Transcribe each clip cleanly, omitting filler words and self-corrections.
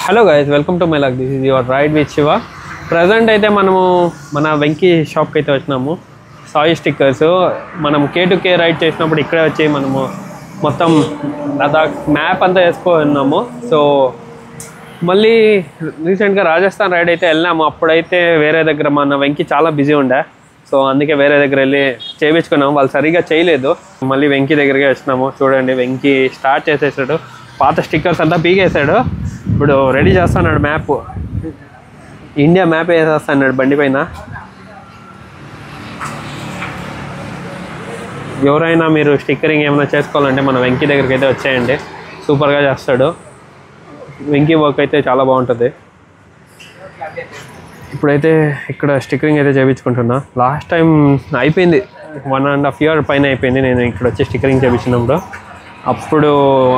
Hello guys, welcome to my vlog. This is your ride with Shiva. Present అయితే మనము మన వెంకీ షాప్కి అయితే వచ్చినాము. సాయి స్టిక్కర్స్ మనం K2K రైడ్ చేసినప్పుడు ఇక్కడే వచ్చి మనము మొత్తం లదాఖ్ మ్యాప్ అంతా వేసుకున్నాము. సో మళ్ళీ రీసెంట్గా రాజస్థాన్ రైడ్ అయితే వెళ్ళినాము. అప్పుడైతే వేరే దగ్గర మన వెంకీ చాలా బిజీ ఉండే, సో అందుకే వేరే దగ్గర వెళ్ళి చేయించుకున్నాము. వాళ్ళు సరిగ్గా చేయలేదు. మళ్ళీ వెంకీ దగ్గరికి వచ్చినాము. చూడండి, వెంకీ స్టార్ట్ చేసేసాడు. పాత స్టిక్కర్స్ అంతా పీకేసాడు. ఇప్పుడు రెడీ చేస్తున్నాడు మ్యాప్, ఇండియా మ్యాప్ వేసేస్తున్నాడు బండి పైన. ఎవరైనా మీరు స్టిక్కరింగ్ ఏమైనా చేసుకోవాలంటే మన వెంకీ దగ్గరికి అయితే వచ్చేయండి, సూపర్గా చేస్తాడు. వెంకీ వర్క్ అయితే చాలా బాగుంటుంది. ఇప్పుడైతే ఇక్కడ స్టిక్కరింగ్ అయితే చేయించుకుంటున్నా. లాస్ట్ టైం అయిపోయింది, 1.5 years పైన అయిపోయింది నేను ఇక్కడ వచ్చి స్టిక్కరింగ్ చేయించినప్పుడు. అప్పుడు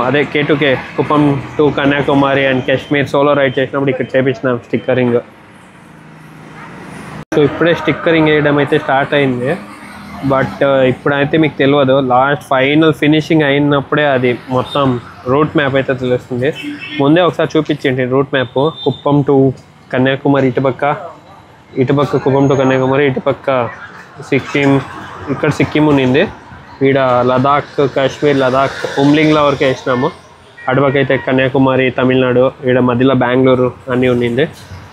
అదే K2K Kuppam to Kanyakumari and Kashmir solo ride చేసినప్పుడు ఇక్కడ చేయించిన స్టిక్కరింగ్. సో ఇప్పుడే స్టిక్కరింగ్ వేయడం అయితే స్టార్ట్ అయింది. బట్ ఇప్పుడైతే మీకు తెలియదు, లాస్ట్ ఫైనల్ ఫినిషింగ్ అయినప్పుడే అది మొత్తం రూట్ మ్యాప్ అయితే తెలుస్తుంది. ముందే ఒకసారి చూపించండి route map. Kuppam to Kanyakumari ఇటుపక్క కుప్పం టు కన్యాకుమారి, ఇటుపక్క సిక్కిం. ఇక్కడ సిక్కిం ఉన్నింది, ఈడ లదాఖ్ కాశ్మీర్ లదాఖ్ ఉమ్లింగ్లో వరకు వేసినాము. అటుపక్క అయితే కన్యాకుమారి తమిళనాడు, ఈడ మధ్యలో బెంగళూరు అన్నీ ఉన్నింది.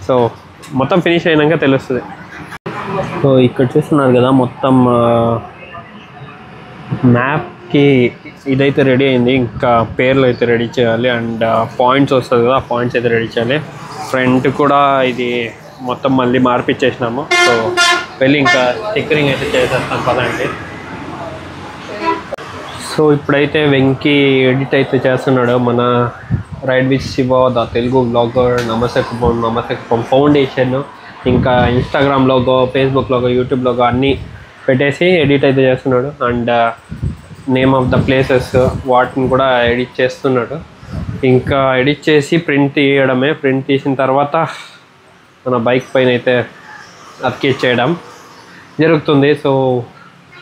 సో మొత్తం ఫినిష్ అయినాక తెలుస్తుంది. సో ఇక్కడ చూస్తున్నారు కదా, మొత్తం మ్యాప్కి ఇదైతే రెడీ అయింది. ఇంకా పేర్లు అయితే రెడీ చేయాలి అండ్ పాయింట్స్ వస్తుంది కదా, ఆ పాయింట్స్ అయితే రెడీ చేయాలి. ఫ్రంట్ కూడా ఇది మొత్తం మళ్ళీ మార్పిచ్చేసినాము. సో వెళ్ళి ఇంకా స్టిక్కరింగ్ అయితే చేసేస్తాం పదండి. సో ఇప్పుడైతే వెంకీ ఎడిట్ అయితే చేస్తున్నాడు. మన ride with Shiva the Telugu blogger, Namaste Kuppam foundation, ఇంకా Instagram logo, Facebook logo, YouTube logo అన్నీ పెట్టేసి ఎడిట్ అయితే చేస్తున్నాడు. And name of the places వాటిని కూడా ఎడిట్ చేస్తున్నాడు. ఇంకా ఎడిట్ చేసి ప్రింట్ తీయడమే. ప్రింట్ తీసిన తర్వాత మన బైక్ పైన అయితే అతికిచ్చేయడం జరుగుతుంది. సో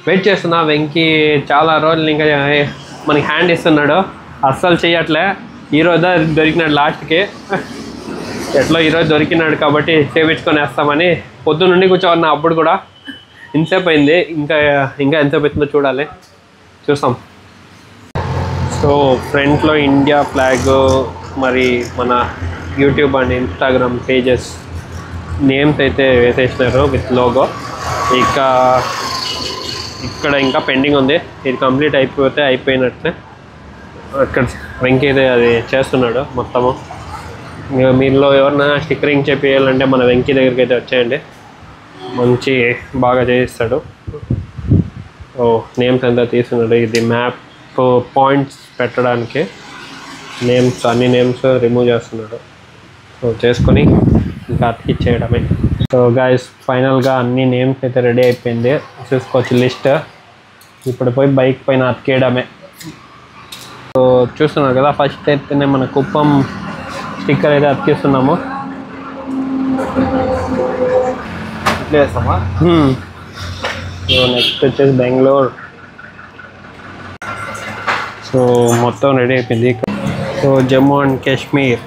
వెయిట్ చేస్తున్నా. వెంకీ చాలా రోజులు ఇంకా మనకి హ్యాండ్ ఇస్తున్నాడు, అస్సలు చేయట్లే. ఈరోజు దొరికినాడు లాస్ట్కి. ఎట్లా ఈరోజు దొరికినాడు కాబట్టి చేయించుకొని వేస్తామని పొద్దు నుండి కూర్చోన్నా. అప్పుడు కూడా ఇంతసేపు అయింది, ఇంకా ఎంతసేపు అవుతుందో చూడాలి, చూస్తాం. సో ఫ్రంట్లో ఇండియా ఫ్లాగ్, మరి మన YouTube and Instagram pages names అయితే వేసేసినారు విత్ లోగో. ఇక్కడ ఇంకా పెండింగ్ ఉంది, ఇది కంప్లీట్ అయిపోతే అయిపోయినట్లే. అక్కడ వెంకీ అయితే అది చేస్తున్నాడు మొత్తము. మీలో ఎవరైనా స్టిక్కరింగ్ చేయాలంటే మన వెంకీ దగ్గరికి అయితే వచ్చేయండి, మంచి బాగా చేయిస్తాడు. ఓ నేమ్స్ అంతా తీస్తున్నాడు. ఇది మ్యాప్ పాయింట్స్ పెట్టడానికి నేమ్స్, అన్ని నేమ్స్ రిమూవ్ చేస్తున్నాడు. సో చేసుకొని ఇంకా అతికిచ్చేయడమే. సో గైస్, ఫైనల్గా అన్ని నేమ్స్ అయితే రెడీ అయిపోయింది. చూసుకోవచ్చు లిస్ట్. ఇప్పుడు పోయి బైక్ పైన అతికేయడమే. సో చూస్తున్నారు కదా, ఫస్ట్ అయితేనే మన కుప్పం స్టిక్కర్ అయితే అతికిస్తున్నాము. సో నెక్స్ట్ వచ్చేసి బెంగళూరు. సో మొత్తం రెడీ అయిపోయింది. So Jammu and Kashmir,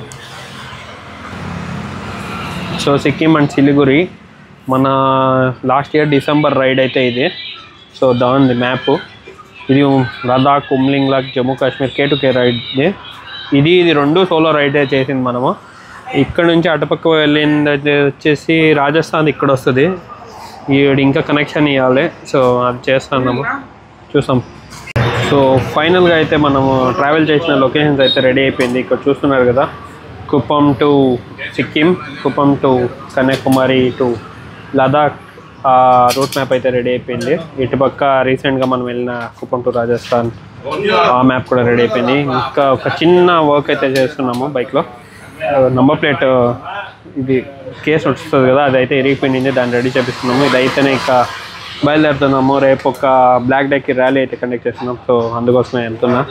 so Sikkim and Siliguri. మన లాస్ట్ ఇయర్ డిసెంబర్ రైడ్ అయితే ఇది. సో దాని మ్యాప్ ఇది లదాఖ్, ఉమ్లింగ్లాక్, జమ్మూ కాశ్మీర్ K2K రైడ్. ఇది రెండు సోలో రైడే చేసింది మనము. ఇక్కడ నుంచి అటుపక్క వెళ్ళింది వచ్చేసి రాజస్థాన్ ఇక్కడ వస్తుంది. ఇంకా కనెక్షన్ ఇవ్వాలి. సో అది చేస్తున్నాము, చూసాం. సో ఫైనల్గా అయితే మనము ట్రావెల్ చేసిన లొకేషన్స్ అయితే రెడీ అయిపోయింది. ఇక్కడ చూస్తున్నారు కదా, Kuppam to Sikkim, Kuppam to Kanyakumari to Ladakh route map అయితే రెడీ అయిపోయింది. ఇటుపక్క రీసెంట్గా మనం వెళ్ళిన కుప్పం టు రాజస్థాన్ ఆ మ్యాప్ కూడా రెడీ అయిపోయింది. ఇంకా ఒక చిన్న వర్క్ అయితే చేస్తున్నాము బైక్లో. నంబర్ ప్లేట్ ఇది కేసు వస్తుంది కదా, అది అయితే ఇరిగిపోయింది, దాన్ని రెడీ చేపిస్తున్నాము. ఇది అయితేనే ఇంకా బయలుదేరుతున్నాము. రేపు ఒక బ్లాక్ డేకి ర్యాలీ అయితే కండక్ట్ చేస్తున్నాం. సో అందుకోసమే వెళ్తున్నా.